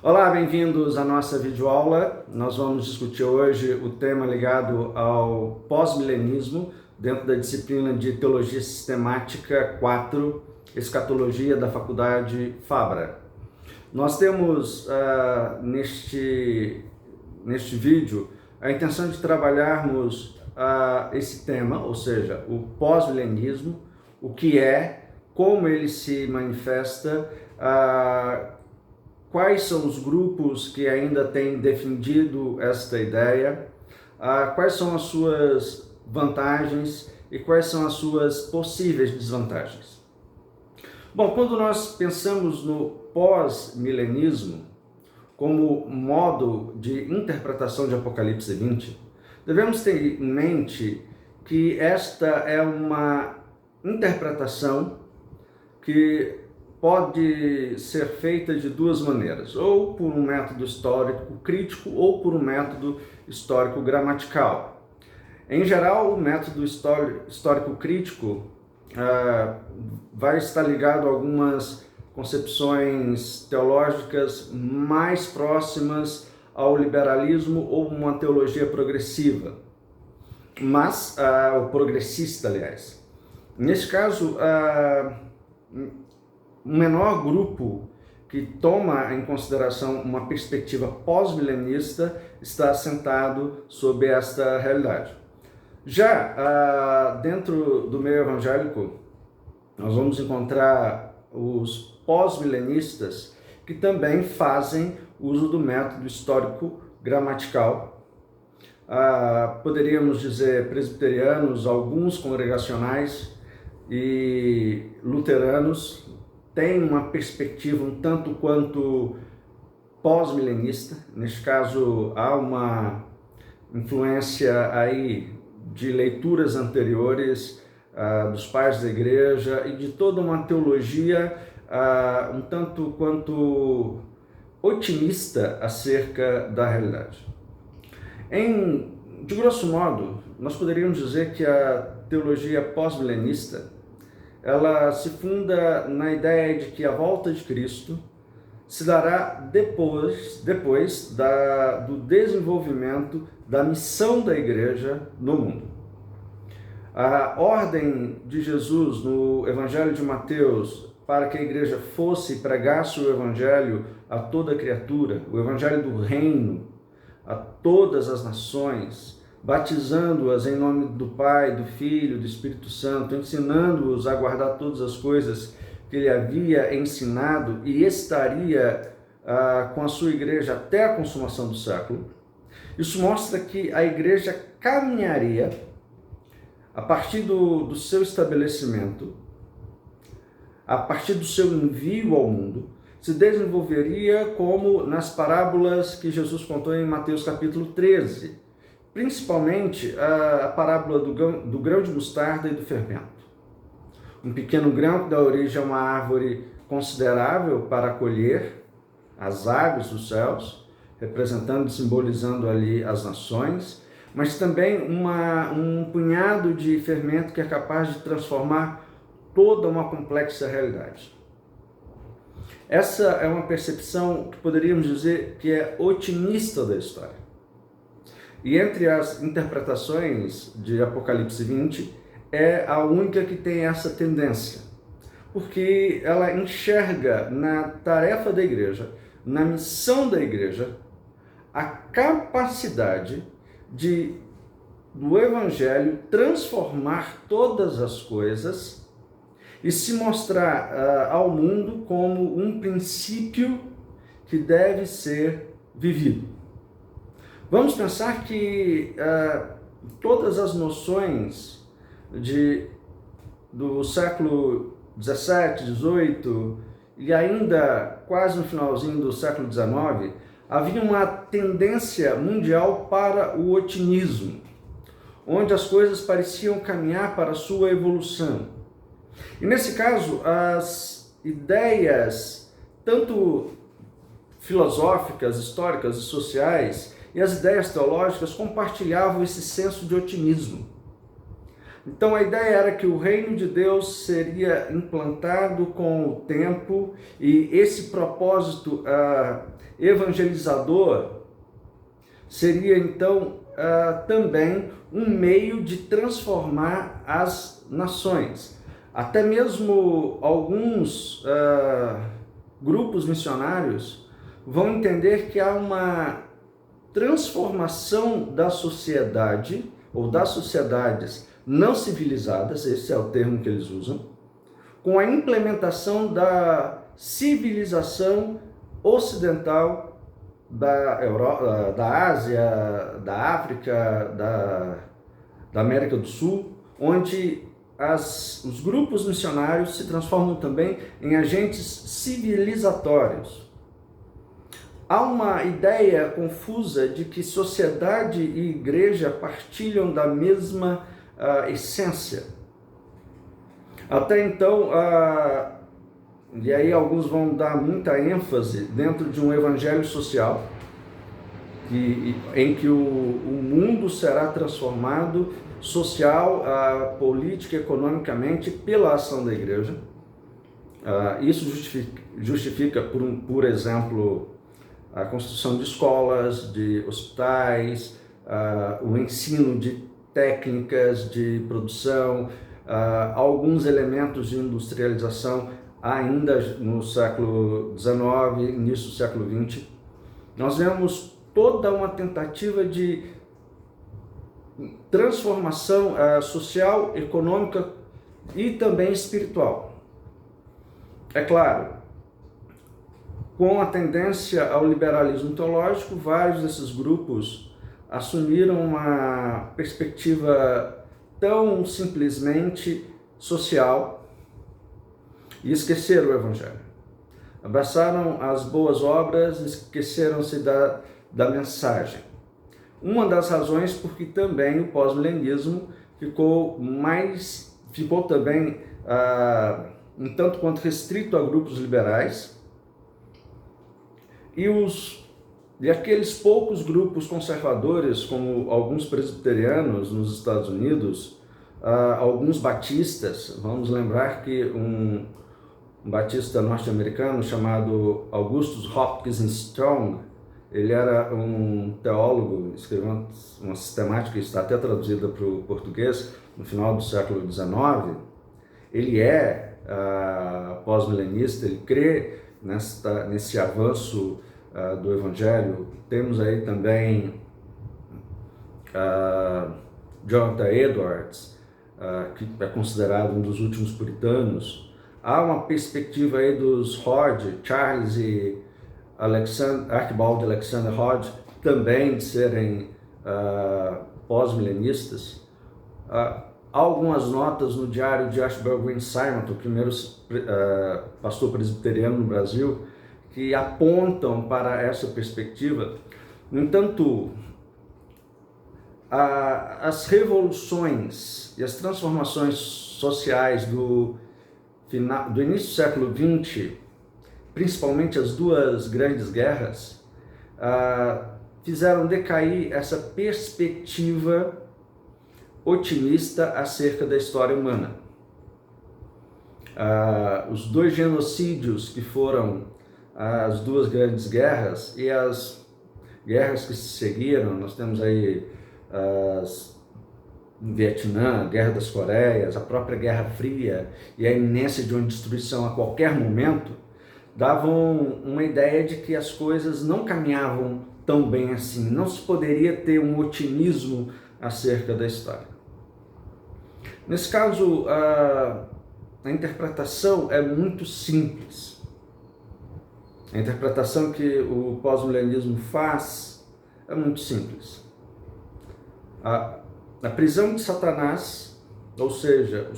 Olá, bem-vindos à nossa videoaula. Nós vamos discutir hoje o tema ligado ao pós-milenismo dentro da disciplina de Teologia Sistemática 4, Escatologia da Faculdade Fabra. Nós temos neste vídeo a intenção de trabalharmos esse tema, ou seja, o pós-milenismo, o que é, como ele se manifesta, quais são os grupos que ainda têm defendido esta ideia, quais são as suas vantagens e quais são as suas possíveis desvantagens. Bom, quando nós pensamos no pós-milenismo como modo de interpretação de Apocalipse 20, devemos ter em mente que esta é uma interpretação que pode ser feita de duas maneiras, ou por um método histórico crítico ou por um método histórico gramatical. Em geral, o método histórico crítico vai estar ligado a algumas concepções teológicas mais próximas ao liberalismo ou uma teologia progressiva, mas o progressista, aliás. Nesse caso, um menor grupo que toma em consideração uma perspectiva pós-milenista está assentado sob esta realidade. Já dentro do meio evangélico, nós vamos encontrar os pós-milenistas que também fazem uso do método histórico gramatical. Poderíamos dizer presbiterianos, alguns congregacionais e luteranos têm uma perspectiva um tanto quanto pós-milenista. Neste caso, há uma influência aí de leituras anteriores dos pais da igreja e de toda uma teologia um tanto quanto otimista acerca da realidade. De grosso modo, nós poderíamos dizer que a teologia pós-milenista ela se funda na ideia de que a volta de Cristo se dará depois do desenvolvimento da missão da igreja no mundo. A ordem de Jesus no Evangelho de Mateus para que a igreja fosse e pregasse o Evangelho a toda criatura, o Evangelho do reino, a todas as nações, batizando-as em nome do Pai, do Filho, do Espírito Santo, ensinando-os a guardar todas as coisas que ele havia ensinado e estaria com a sua igreja até a consumação do século. Isso mostra que a igreja caminharia, a partir do seu estabelecimento, a partir do seu envio ao mundo, se desenvolveria como nas parábolas que Jesus contou em Mateus capítulo 13, principalmente a parábola do grão de mostarda e do fermento. Um pequeno grão que dá origem a uma árvore considerável para colher as aves dos céus, representando e simbolizando ali as nações, mas também um punhado de fermento que é capaz de transformar toda uma complexa realidade. Essa é uma percepção que poderíamos dizer que é otimista da história. E entre as interpretações de Apocalipse 20, é a única que tem essa tendência, porque ela enxerga na tarefa da igreja, na missão da igreja, a capacidade do Evangelho transformar todas as coisas e se mostrar ao mundo como um princípio que deve ser vivido. Vamos pensar que todas as noções do século 17, 18 e ainda quase no finalzinho do século 19, havia uma tendência mundial para o otimismo, onde as coisas pareciam caminhar para a sua evolução. E nesse caso, as ideias, tanto filosóficas, históricas e sociais, e as ideias teológicas compartilhavam esse senso de otimismo. Então a ideia era que o reino de Deus seria implantado com o tempo e esse propósito evangelizador seria então também um meio de transformar as nações. Até mesmo alguns grupos missionários vão entender que há uma transformação da sociedade ou das sociedades não civilizadas, esse é o termo que eles usam, com a implementação da civilização ocidental da Europa, da Ásia, da África, da América do Sul, onde os grupos missionários se transformam também em agentes civilizatórios. Há uma ideia confusa de que sociedade e igreja partilham da mesma essência. Até então, e aí alguns vão dar muita ênfase dentro de um evangelho social, em que o mundo será transformado social, política, economicamente pela ação da igreja. Isso justifica, por exemplo, a construção de escolas, de hospitais, o ensino de técnicas de produção, alguns elementos de industrialização ainda no século XIX, início do século XX. Nós vemos toda uma tentativa de transformação social, econômica e também espiritual. É claro, com a tendência ao liberalismo teológico, vários desses grupos assumiram uma perspectiva tão simplesmente social e esqueceram o evangelho. Abraçaram as boas obras e esqueceram-se da mensagem. Uma das razões porque também o pós-milenismo ficou também um tanto quanto restrito a grupos liberais, e aqueles poucos grupos conservadores, como alguns presbiterianos nos Estados Unidos, alguns batistas. Vamos lembrar que um batista norte-americano chamado Augustus Hopkins Strong, ele era um teólogo, escreveu uma sistemática que está até traduzida para o português no final do século XIX. Ele é pós-milenista, ele crê nesse avanço do Evangelho. Temos aí também Jonathan Edwards, que é considerado um dos últimos puritanos. Há uma perspectiva aí dos Hodge, Charles e Archibald Alexander Hodge, também de serem pós-milenistas. Há algumas notas no diário de Ashbel Green Simonton, o primeiro pastor presbiteriano no Brasil, que apontam para essa perspectiva. No entanto, as revoluções e as transformações sociais do início do século XX, principalmente as duas grandes guerras, fizeram decair essa perspectiva otimista acerca da história humana. Os dois genocídios que foram as duas grandes guerras e as guerras que se seguiram, nós temos aí Vietnã, a Guerra das Coreias, a própria Guerra Fria e a iminência de uma destruição a qualquer momento, davam uma ideia de que as coisas não caminhavam tão bem assim, não se poderia ter um otimismo acerca da história. Nesse caso, a interpretação é muito simples. A interpretação que o pós-milenismo faz é muito simples. A prisão de Satanás, ou seja, o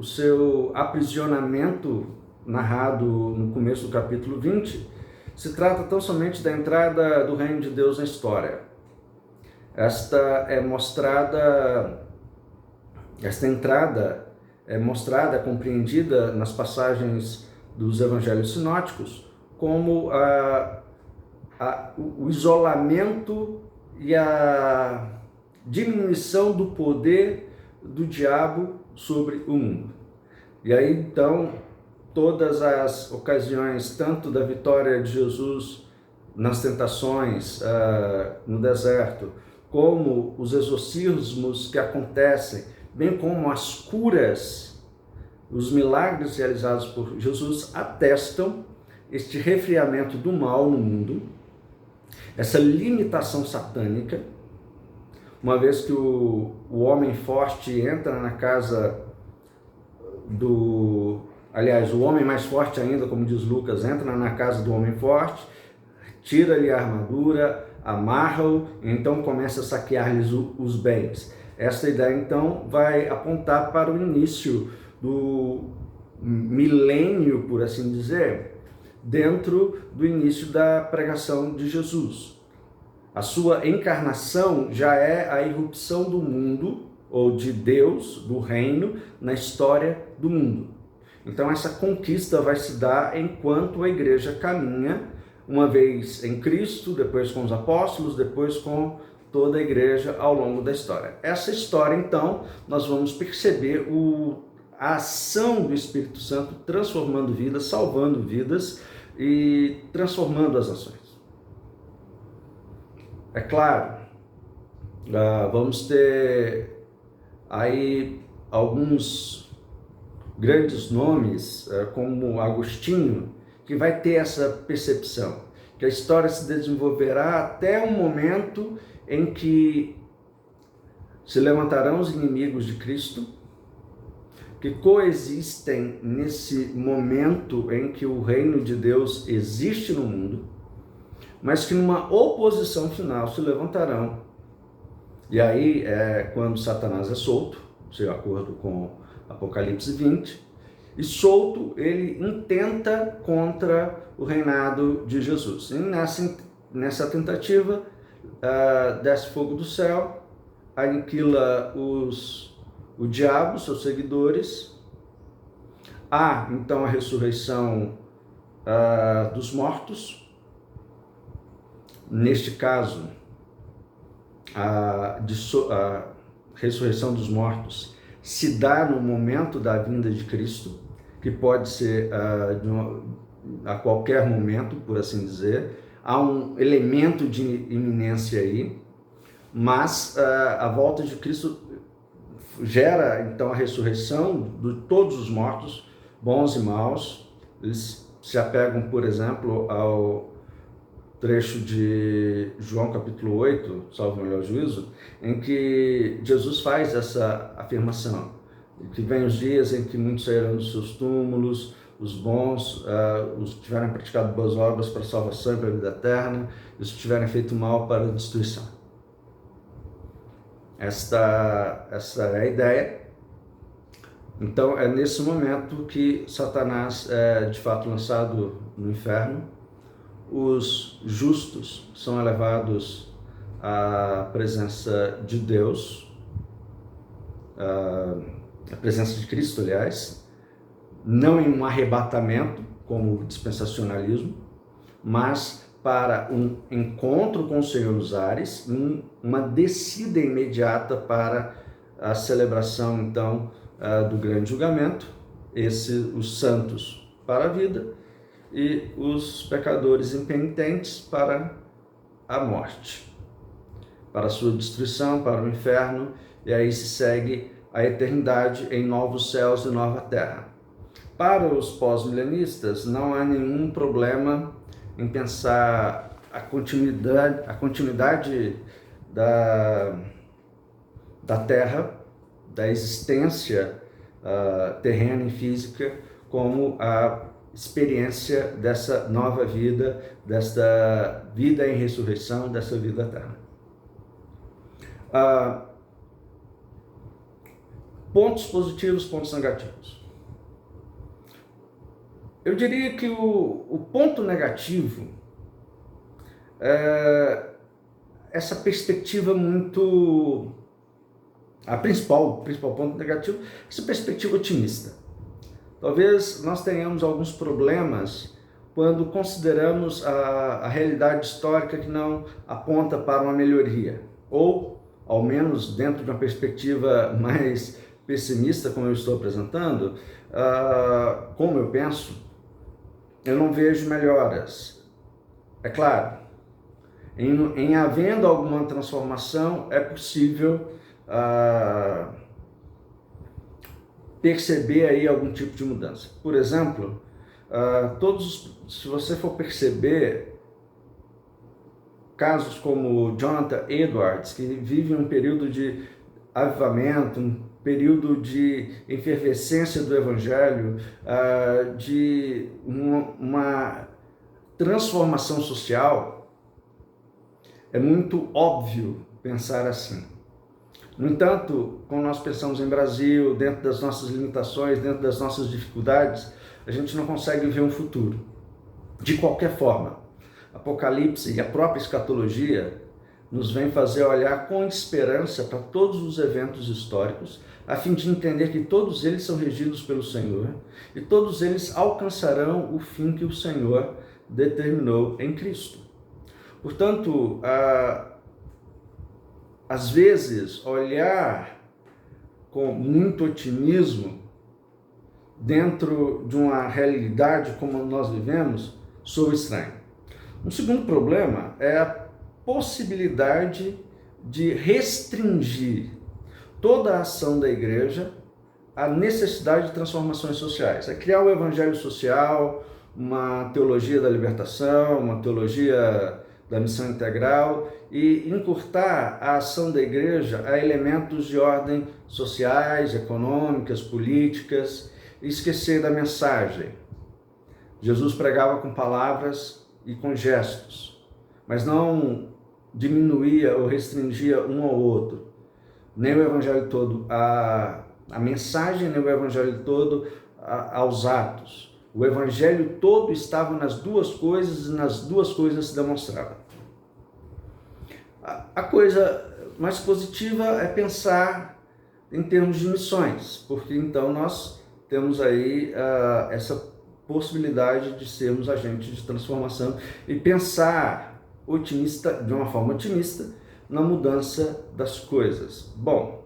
seu aprisionamento narrado no começo do capítulo 20, se trata tão somente da entrada do reino de Deus na história. Esta entrada é mostrada, compreendida nas passagens dos evangelhos sinóticos como o isolamento e a diminuição do poder do diabo sobre o mundo. E aí então todas as ocasiões, tanto da vitória de Jesus nas tentações no deserto, como os exorcismos que acontecem, bem como as curas, os milagres realizados por Jesus, atestam este resfriamento do mal no mundo, essa limitação satânica, uma vez que o homem forte entra na casa o homem mais forte ainda, como diz Lucas, entra na casa do homem forte, tira-lhe a armadura, amarra-o, e então começa a saquear-lhes os bens. Essa ideia, então, vai apontar para o início do milênio, por assim dizer, dentro do início da pregação de Jesus. A sua encarnação já é a irrupção do mundo, ou de Deus, do reino, na história do mundo. Então essa conquista vai se dar enquanto a igreja caminha, uma vez em Cristo, depois com os apóstolos, depois com toda a igreja ao longo da história. Essa história, então, nós vamos perceber a ação do Espírito Santo transformando vidas, salvando vidas e transformando as nações. É claro, vamos ter aí alguns grandes nomes, como Agostinho, que vai ter essa percepção, que a história se desenvolverá até o momento em que se levantarão os inimigos de Cristo, que coexistem nesse momento em que o reino de Deus existe no mundo, mas que numa oposição final se levantarão. E aí é quando Satanás é solto, de acordo com Apocalipse 20, e solto ele intenta contra o reinado de Jesus. E nessa tentativa, desce fogo do céu, aniquila o diabo, seus seguidores. Há então a ressurreição dos mortos. Neste caso, a ressurreição dos mortos se dá no momento da vinda de Cristo, que pode ser a qualquer momento, por assim dizer. Há um elemento de iminência aí, mas a volta de Cristo gera então a ressurreição de todos os mortos, bons e maus. Eles se apegam, por exemplo, ao trecho de João capítulo 8, salvo o melhor juízo, em que Jesus faz essa afirmação, que vem os dias em que muitos sairão dos seus túmulos, os bons, os que tiverem praticado boas obras para a salvação e para a vida eterna, e os que tiverem feito mal para a destruição. Essa é a ideia. Então é nesse momento que Satanás é de fato lançado no inferno. Os justos são elevados à presença de Deus, à presença de Cristo, aliás, não em um arrebatamento, como o dispensacionalismo, mas para um encontro com o Senhor nos ares, uma descida imediata para a celebração, então, do grande julgamento, os santos para a vida, e os pecadores impenitentes para a morte, para a sua destruição, para o inferno, e aí se segue a eternidade em novos céus e nova terra. Para os pós-milenistas, não há nenhum problema em pensar a continuidade da terra, da existência terrena e física, como a experiência dessa nova vida, desta vida em ressurreição, dessa vida eterna. Pontos positivos, pontos negativos. Eu diria que o ponto negativo é essa perspectiva muito... O principal ponto negativo é essa perspectiva otimista. Talvez nós tenhamos alguns problemas quando consideramos a realidade histórica que não aponta para uma melhoria, ou ao menos dentro de uma perspectiva mais pessimista, como eu estou apresentando, como eu penso, eu não vejo melhoras. É claro, em havendo alguma transformação, é possível perceber aí algum tipo de mudança. Por exemplo, se você for perceber casos como Jonathan Edwards, que vive um período de avivamento, um período de efervescência do Evangelho, de uma transformação social, é muito óbvio pensar assim. No entanto, quando nós pensamos em Brasil, dentro das nossas limitações, dentro das nossas dificuldades, a gente não consegue ver um futuro. De qualquer forma, Apocalipse e a própria escatologia nos vem fazer olhar com esperança para todos os eventos históricos, a fim de entender que todos eles são regidos pelo Senhor e todos eles alcançarão o fim que o Senhor determinou em Cristo. Portanto, às vezes, olhar com muito otimismo dentro de uma realidade como nós vivemos soa estranho. Um segundo problema é a possibilidade de restringir toda a ação da igreja à necessidade de transformações sociais. É criar o evangelho social, uma teologia da libertação, uma teologia da missão integral e encurtar a ação da igreja a elementos de ordem sociais, econômicas, políticas e esquecer da mensagem. Jesus pregava com palavras e com gestos, mas não diminuía ou restringia um ao outro, nem o evangelho todo a mensagem, nem o evangelho todo aos atos. O evangelho todo estava nas duas coisas e nas duas coisas se demonstrava. A coisa mais positiva é pensar em termos de missões, porque então nós temos aí essa possibilidade de sermos agentes de transformação e pensar de uma forma otimista na mudança das coisas. Bom,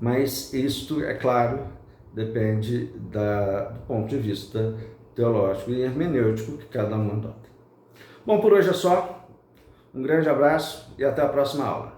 mas isto, é claro, depende do ponto de vista teológico e hermenêutico que cada um adota. Bom, por hoje é só. Um grande abraço e até a próxima aula.